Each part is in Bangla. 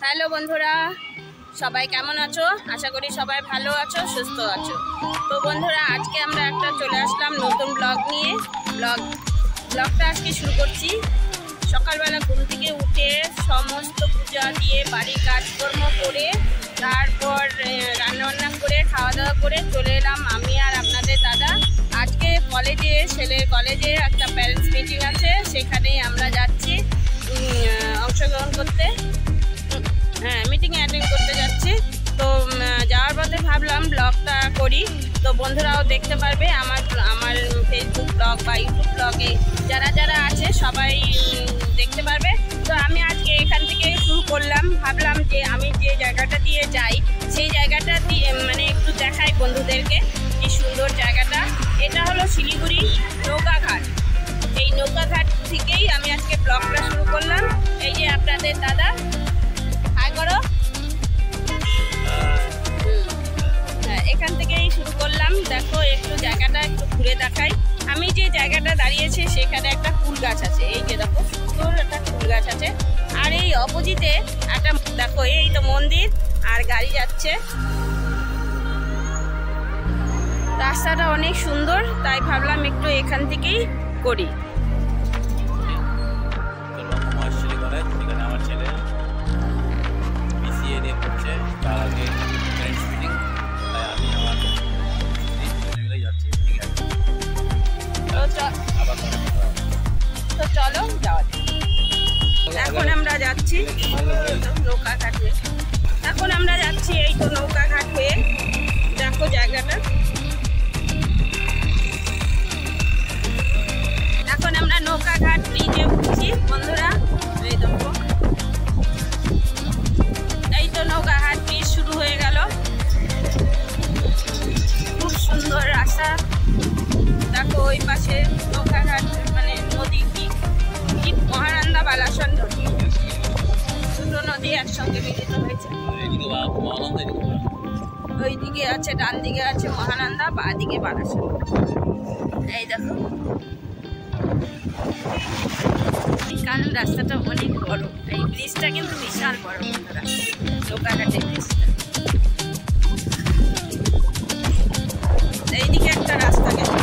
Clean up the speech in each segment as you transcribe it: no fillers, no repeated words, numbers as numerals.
হ্যালো বন্ধুরা, সবাই কেমন আছো? আশা করি সবাই ভালো আছো, সুস্থ আছো। তো বন্ধুরা, আজকে আমরা একটা চলে আসলাম নতুন ব্লগ নিয়ে। ব্লগটা আজকে শুরু করছি। সকালবেলা ঘুম থেকে উঠে সমস্ত পূজা দিয়ে বাড়ির কাজকর্ম করে তারপর রান্নাবান্না করে খাওয়া দাওয়া করে চলে এলাম আমি আর আপনাদের দাদা। আজকে ছেলের কলেজে একটা প্যারেন্টস মিটিং আছে, সেখানেই আমরা যাচ্ছি অংশগ্রহণ করতে। মিটিংয়ে অ্যাটেন্ড করতে যাচ্ছি। তো যাওয়ার পথে ভাবলাম ব্লগটা করি, তো বন্ধুরাও দেখতে পারবে। আমার ফেসবুক ব্লগ বা ইউটিউব ব্লগে যারা আছে সবাই দেখতে পারবে। তো আমি আজকে এখান থেকে শুরু করলাম। ভাবলাম যে আমি যে জায়গাটা দিয়ে যাই সেই জায়গাটা দিয়ে একটু দেখাই বন্ধুদেরকে কি সুন্দর জায়গাটা। এটা হলো শিলিগুড়ি নৌকাঘাট। এই নৌকাঘাট থেকেই আমি আজকে ব্লগটা শুরু করলাম। এই যে আপনাদের দাদা, হাই করো। এখান থেকেই শুরু করলাম। দেখো, একটু জায়গাটা একটু ঘুরে দেখাই। আমি যে জায়গাটা দাঁড়িয়েছি সেখানে একটা ফুল গাছ আছে। এই যে দেখো, সুন্দর একটা ফুল গাছ আছে। আর এই অপোজিটে একটা দেখো, এই তো মন্দির আর গাড়ি যাচ্ছে। রাস্তাটা অনেক সুন্দর, তাই ভাবলাম একটু এখান থেকেই করি। তো চলো যাওয়া যাক। এখন আমরা যাচ্ছি নৌকাঘাট হয়ে। এই তো নৌকাঘাট হয়ে। দেখো জায়গাটা। এখন আমরা নৌকাঘাট ব্রিজে উঠছি বন্ধুরা। এই দেখো, এই তো নৌকাঘাট ব্রিজ শুরু হয়ে গেল। খুব সুন্দর রাস্তা। দেখো ওই পাশে নৌকাঘাট নদী, কি মহানন্দা বালাসন নদী, দুটো নদী একসঙ্গে মিলিত হয়েছে। ওই দিকে আছে, ডান দিকে আছে মহানন্দা, বা দিকে বালাসন। এই দেখো, কারণ রাস্তাটা অনেক বড়। এই ব্রিজটা কিন্তু বিশাল বড় বন্ধুরা, নৌকাঘাটের ব্রিজটা। এইদিকে একটা রাস্তা গেছে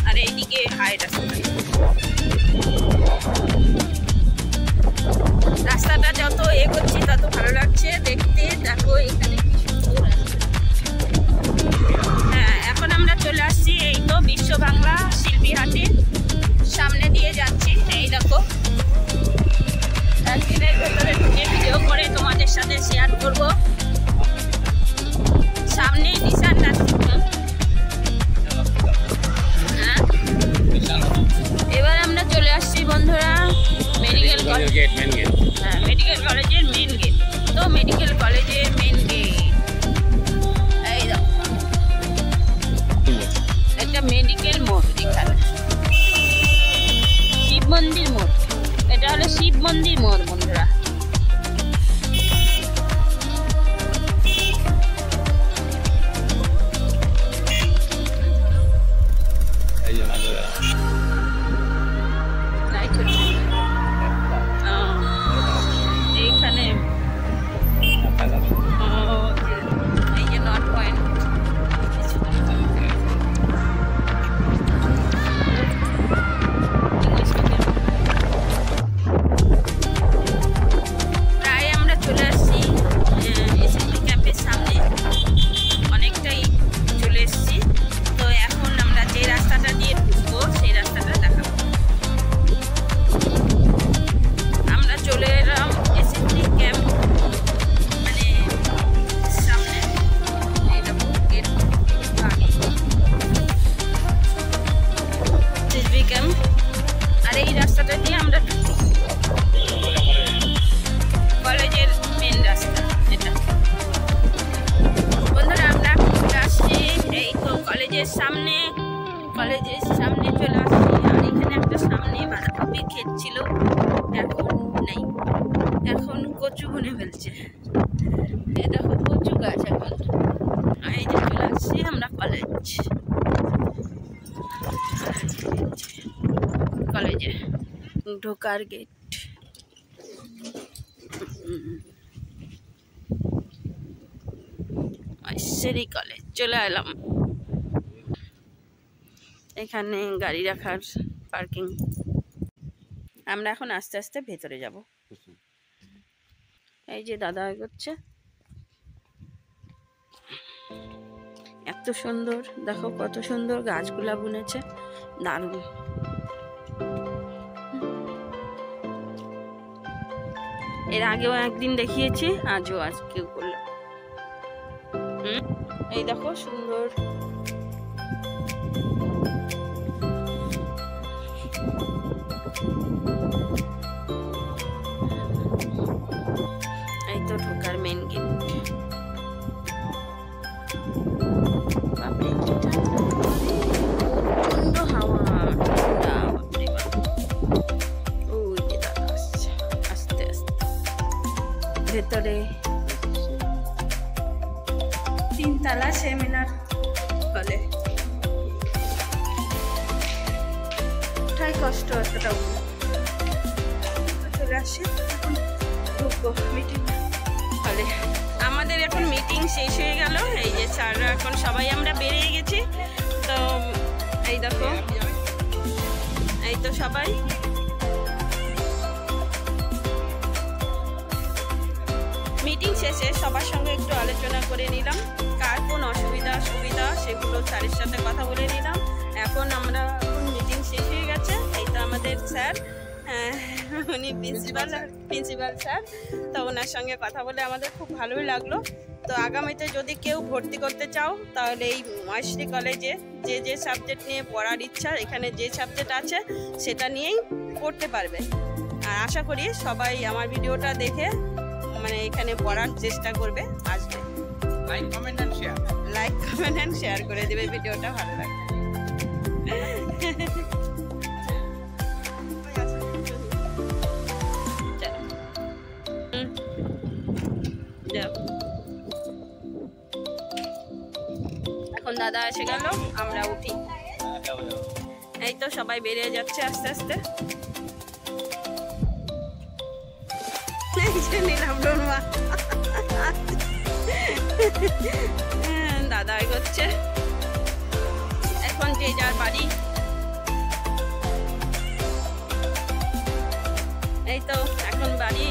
আর এইদিকে হাই রাস্তা। রাস্তাটা যত এগোচ্ছি তত ভালো লাগছে দেখতে। দেখো এখানে কি সুন্দর রাস্তা। এখন আমরা চলে আসছি এই তো বিশ্ব বাংলা শিল্পী হাটে, সামনে দিয়ে যাচ্ছি। এই দেখো, একদিনের ভেতরে ঢুকে ভিডিও করে তোমাদের সাথে শেয়ার করব। সামনে বিশাল রাস্তা। এবার আমরা চলে আসছি বন্ধুরা মেডিকেল কলেজ। মেডিকেল কলেজের মেন গেট। তো মেডিকেল কলেজের মেন গেট এই দেখো, একটা মেডিকেল মোড়। এখানে শিব মন্দির মোড়। এটা হলো শিব মন্দির মোড় বন্ধুরা। কলেজের সামনে চলে আসছি। আর এখানে একটা সামনে বাঁধাকপির ক্ষেত ছিল, এখন নেই, এখন কচু বুনে ফেলছে। এই দেখো কচু গাছ। এখন এই যে চলে আসছি আমরা কলেজে ঢোকার গেট। পাশেরই কলেজ। চলে এলাম, এখানে গাড়ি রাখার পার্কিং। আমরা এখন আস্তে আস্তে ভেতরে যাব। এই যে দাদা এগোচ্ছে, এত সুন্দর, দেখো কত সুন্দর গাছগুলা বুনেছে, দারুণ। এর আগেও একদিন দেখিয়েছি, আজও আজকেও করলাম। এই দেখো সুন্দর, এই তো ঢোকার মেন গেট। প্রচন্ড হাওয়া, ওই যে দাদা আসছে আস্তে আস্তে। ভেতরে 3 তলা সেমিনার হলে, ওঠাই কষ্ট এতটা। চলে আসে, এখন ঢুকবো মিটিং হলে। আমাদের এখন মিটিং শেষ হয়ে গেল। এই যে স্যাররা এখন সবাই আমরা বেরিয়ে গেছি। তো এই দেখো, এই তো সবাই মিটিং শেষে সবার সঙ্গে একটু আলোচনা করে নিলাম, কার কোন অসুবিধা সুবিধা সেগুলো স্যারের সাথে কথা বলে নিলাম। এখন মিটিং শেষ হয়ে গেছে। এই তো আমাদের স্যার, উনি প্রিন্সিপাল স্যার। তো ওনার সঙ্গে কথা বলে আমাদের খুব ভালোই লাগলো। তো আগামীতে যদি কেউ ভর্তি করতে চাও তাহলে এই মহেশশ্রী কলেজে যে সাবজেক্ট নিয়ে পড়ার ইচ্ছা, এখানে যে সাবজেক্ট আছে সেটা নিয়েই পড়তে পারবে। আর আশা করি সবাই আমার ভিডিওটা দেখে মানে এখানে পড়ার চেষ্টা করবে, আসবে। লাইক কমেন্ট এন্ড শেয়ার করে দেবে ভিডিওটা ভালো লাগে। এখন দাদা এসে গেল, আমরা উঠি। এই তো সবাই বেরিয়ে যাচ্ছে আস্তে আস্তে। দাদা এগোচ্ছে, এখন যে যার বাড়ি। এই তো এখন বাড়ি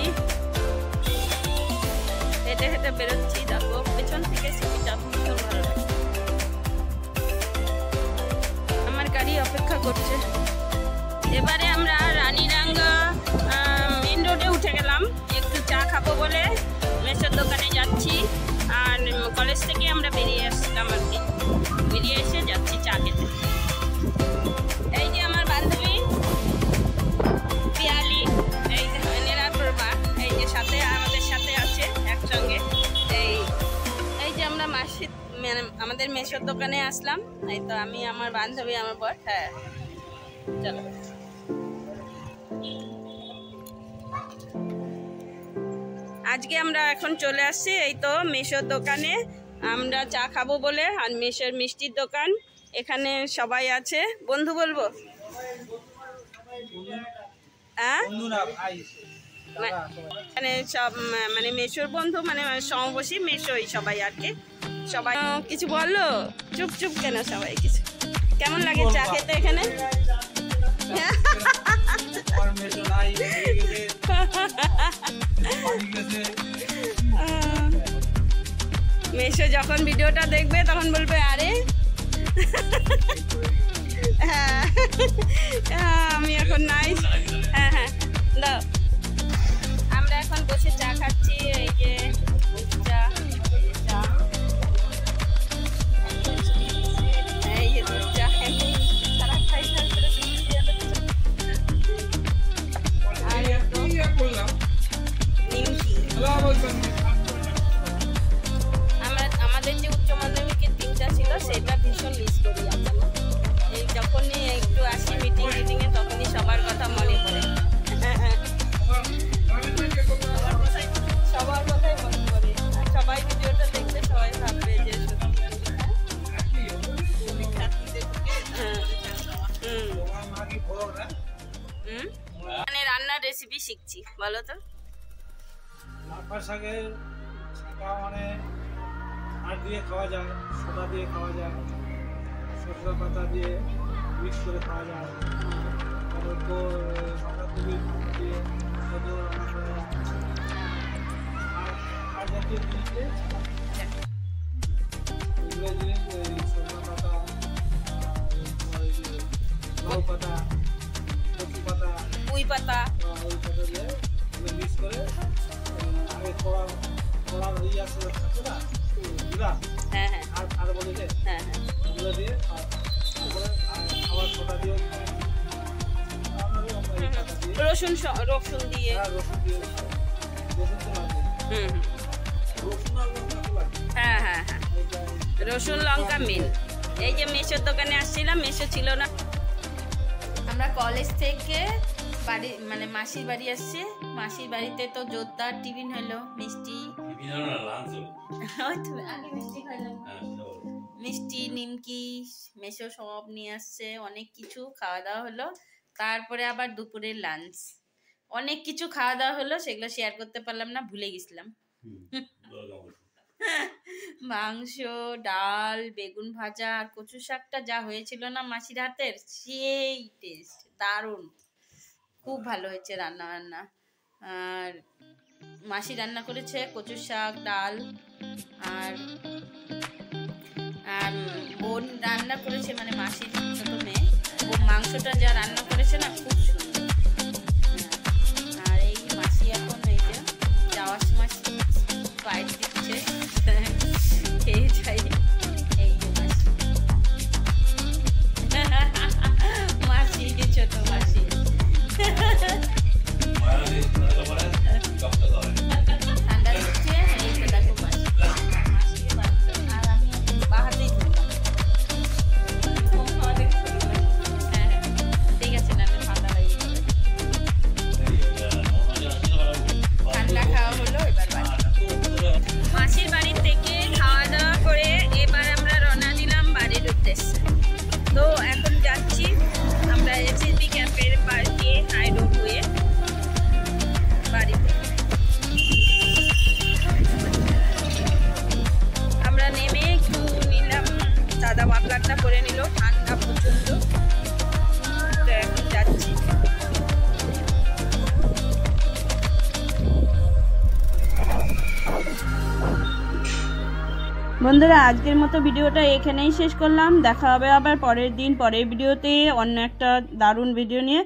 হেঁটে হেঁটে বেরোচ্ছি। দেখো পেছন থেকে ছবিটা ভীষণ ভালো লাগে। আমার গাড়ি অপেক্ষা করছে। এবারে আমরা রানীরাঙ্গা মেন রোডে উঠে গেলাম, একটু চা খাবো বলে মেসের দোকানে যাচ্ছি। আর কলেজ থেকে আমরা বেরিয়ে আসলাম আর কি, বেরিয়ে এসে যাচ্ছি চা খেতে। এই যে আমার বান্ধবী পিয়ালি, এই যে এরা প্রভা, এই যে সাথে আমাদের সাথে আছে একসঙ্গে। এই যে আমরা আমাদের মেসোর দোকানে আসলাম। এই তো আমি, আমার বান্ধবী, আমার বর। হ্যাঁ চলো। আজকে আমরা এখন চলে আসছি এই তো মেসোর দোকানে, আমরা চা খাবো বলে। আর মেসোর মিষ্টির দোকান, এখানে সবাই আছে। বন্ধু বলবো, মানে সব মানে মেসোর বন্ধু, মানে সমবসী মেসোই সবাই আর কি। সবাই কিছু বললো, চুপ চুপ কেন সবাই কিছু। কেমন লাগে চা খেতে এখানে? মেসো যখন ভিডিওটা দেখবে তখন বলবে আরে হ্যাঁ আমি এখন নাই। হ্যাঁ হ্যাঁ দাও। আমরা এখন বসে চা খাচ্ছি। এই যে চা, এই যে চা তারা খাই আমাদের যে উচ্চ মাধ্যমিকের দিনটা ছিল সেটা ভীষণ মিস করি। এই যখনই একটু আসি মিটিংয়ে তখনই সবার কথা মনে পড়ে, সবার কথাই মনে পড়ে। সবাই ভিডিওটা দেখতে সবাই ভাববে যে মানে রান্নার রেসিপি শিখছি। বলো তো। লাফা শাকের ছাঁকা মানে আর দিয়ে খাওয়া যায়, সোডা দিয়ে খাওয়া যায়, সরষের পাতা দিয়ে মিক্স করে খাওয়া যায়, তারপর তো বাঁধাকপি দিয়ে রান্না করা যায়। আর জাতীয় জিনিস এগুলো জিনিস সরষের পাতা, লাউ পাতা, কচু পাতা, পুঁই পাতা দিয়ে মিক্স করে আগে কড়া ইয়ে আছে থাকে না গুঁড়া, হ্যাঁ হ্যাঁ আর বলে যে হ্যাঁ হ্যাঁ ওগুলো দিয়ে তারপরে খাবার সোডা দিয়ে রসুন দিয়ে রসুন দিয়ে রসুন তো লাগবে, রসুন আর লঙ্কা তো লাগবে। হ্যাঁ হ্যাঁ হ্যাঁ রসুন লঙ্কা মেন। এই যে মেশোর দোকানে আসছিলাম, মেশো ছিল না। আমরা কলেজ থেকে বাড়ি মানে মাসির বাড়ি আসছি। মাসির বাড়িতে তো জোরদার টিফিন হলো, মিষ্টি আগে মিষ্টি খাইলাম, মিষ্টি নিমকি মেশো সব নিয়ে আসছে, অনেক কিছু খাওয়া দাওয়া হলো। তারপরে আবার দুপুরের লাঞ্চ, অনেক কিছু খাওয়া দাওয়া হলো, সেগুলো শেয়ার করতে পারলাম না, ভুলে গেছিলাম। মাংস, ডাল, বেগুন ভাজা আর কচু শাকটা যা হয়েছিল না মাসির হাতের, সেই টেস্ট, দারুণ, খুব ভালো হয়েছে রান্না বান্না। আর মাসি রান্না করেছে কচু শাক, ডাল, আর বোন রান্না করেছে মানে মাসির ছোট মেয়ে, ও মাংসটা যা রান্না করেছে না খুব সুন্দর। আর এই মাসি এখন এই যে যাওয়ার সময় বাইরে দিচ্ছে, খেয়ে যাই। এই যে মাসি, মাসি ছোট মাসি ঠান্ডা দিচ্ছে। এই তো দেখো মাসি, আর আমি বাহাতেই ঠিক আছে না, ঠান্ডা লাগিয়ে ঠান্ডা খাওয়া হলো। এবার মাসির বাড়ি থেকে খাওয়া দাওয়া করে এবার আমরা রওনা দিলাম বাড়ির উদ্দেশ্যে। তো এখন যাচ্ছি আমরা এসএসবি ক্যাম্পের পাশ দিয়ে হাই রোড হয়ে বাড়িতে। আমরা নেমে একটু নিলাম, দাদা মাফলারটা করে নিল, ঠান্ডা প্রচন্ড। তো এখন যাচ্ছি। বন্ধুরা আজকের মতো ভিডিওটা এখানেই শেষ করলাম। দেখা হবে আবার পরের দিন পরের ভিডিওতে অন্য একটা দারুণ ভিডিও নিয়ে।